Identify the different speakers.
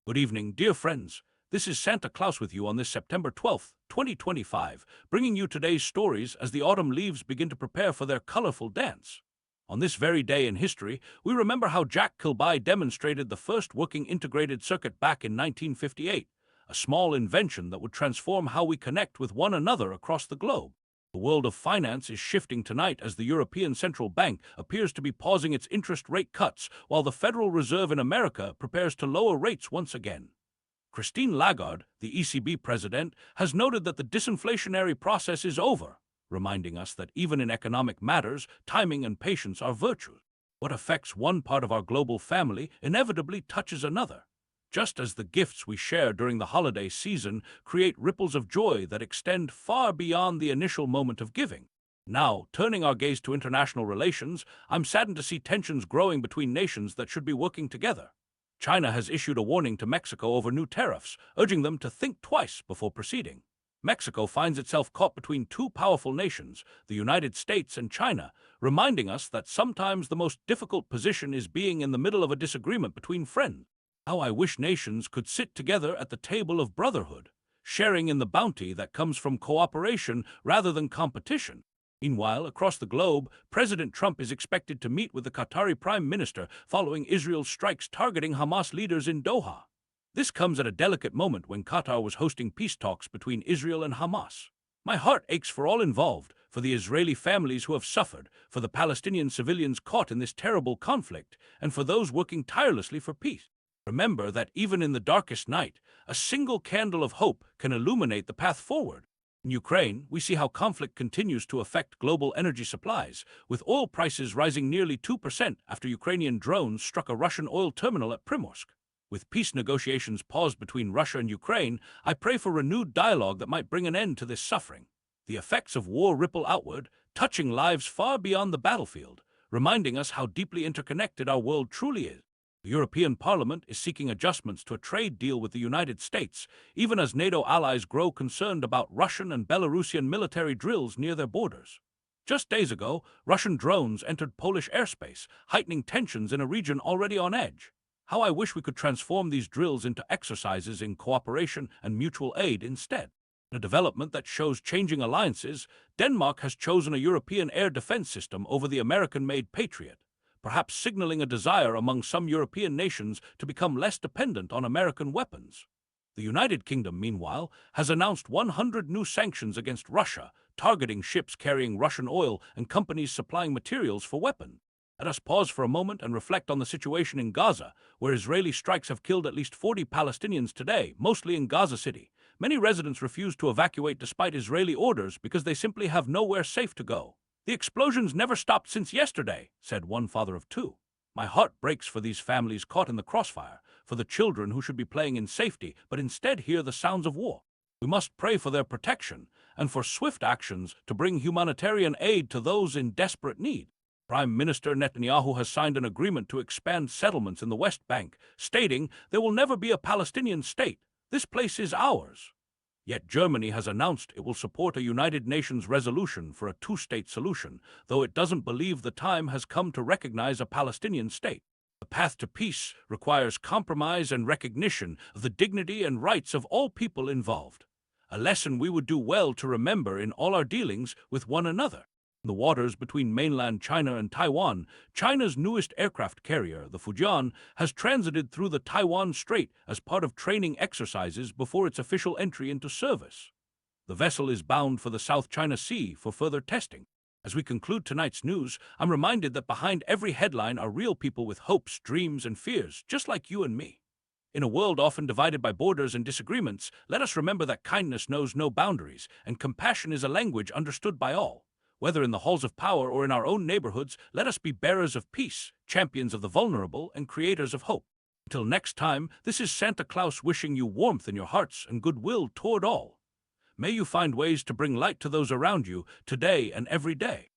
Speaker 1: Good evening, dear friends. This is Santa Claus with you on this September 12th, 2025, bringing you today's stories as the autumn leaves begin to prepare for their colorful dance. On this very day in history, we remember how Jack Kilby demonstrated the first working integrated circuit back in 1958, a small invention that would transform how we connect with one another across the globe. The world of finance is shifting tonight as the European Central Bank appears to be pausing its interest rate cuts while the Federal Reserve in America prepares to lower rates once again. Christine Lagarde, the ECB president, has noted that the disinflationary process is over, reminding us that even in economic matters, timing and patience are virtues. What affects one part of our global family inevitably touches another, just as the gifts we share during the holiday season create ripples of joy that extend far beyond the initial moment of giving. Now, turning our gaze to international relations, I'm saddened to see tensions growing between nations that should be working together. China has issued a warning to Mexico over new tariffs, urging them to think twice before proceeding. Mexico finds itself caught between two powerful nations, the United States and China, reminding us that sometimes the most difficult position is being in the middle of a disagreement between friends. How I wish nations could sit together at the table of brotherhood, sharing in the bounty that comes from cooperation rather than competition. Meanwhile, across the globe, President Trump is expected to meet with the Qatari Prime Minister following Israel's strikes targeting Hamas leaders in Doha. This comes at a delicate moment when Qatar was hosting peace talks between Israel and Hamas. My heart aches for all involved, for the Israeli families who have suffered, for the Palestinian civilians caught in this terrible conflict, and for those working tirelessly for peace. Remember that even in the darkest night, a single candle of hope can illuminate the path forward. In Ukraine, we see how conflict continues to affect global energy supplies, with oil prices rising nearly 2% after Ukrainian drones struck a Russian oil terminal at Primorsk. With peace negotiations paused between Russia and Ukraine, I pray for renewed dialogue that might bring an end to this suffering. The effects of war ripple outward, touching lives far beyond the battlefield, reminding us how deeply interconnected our world truly is. The European Parliament is seeking adjustments to a trade deal with the United States, even as NATO allies grow concerned about Russian and Belarusian military drills near their borders. Just days ago, Russian drones entered Polish airspace, heightening tensions in a region already on edge. How I wish we could transform these drills into exercises in cooperation and mutual aid instead. In a development that shows changing alliances, Denmark has chosen a European air defense system over the American-made Patriot, perhaps signaling a desire among some European nations to become less dependent on American weapons. The United Kingdom, meanwhile, has announced 100 new sanctions against Russia, targeting ships carrying Russian oil and companies supplying materials for weapons. Let us pause for a moment and reflect on the situation in Gaza, where Israeli strikes have killed at least 40 Palestinians today, mostly in Gaza City. Many residents refuse to evacuate despite Israeli orders because they simply have nowhere safe to go. "The explosions never stopped since yesterday," said one father of two. My heart breaks for these families caught in the crossfire, for the children who should be playing in safety but instead hear the sounds of war. We must pray for their protection and for swift actions to bring humanitarian aid to those in desperate need. Prime Minister Netanyahu has signed an agreement to expand settlements in the West Bank, stating there will never be a Palestinian state. This place is ours. Yet Germany has announced it will support a United Nations resolution for a two-state solution, though it doesn't believe the time has come to recognize a Palestinian state. The path to peace requires compromise and recognition of the dignity and rights of all people involved, a lesson we would do well to remember in all our dealings with one another. In the waters between mainland China and Taiwan, China's newest aircraft carrier, the Fujian, has transited through the Taiwan Strait as part of training exercises before its official entry into service. The vessel is bound for the South China Sea for further testing. As we conclude tonight's news, I'm reminded that behind every headline are real people with hopes, dreams, and fears, just like you and me. In a world often divided by borders and disagreements, let us remember that kindness knows no boundaries, and compassion is a language understood by all. Whether in the halls of power or in our own neighborhoods, let us be bearers of peace, champions of the vulnerable, and creators of hope. Until next time, this is Santa Claus wishing you warmth in your hearts and goodwill toward all. May you find ways to bring light to those around you today and every day.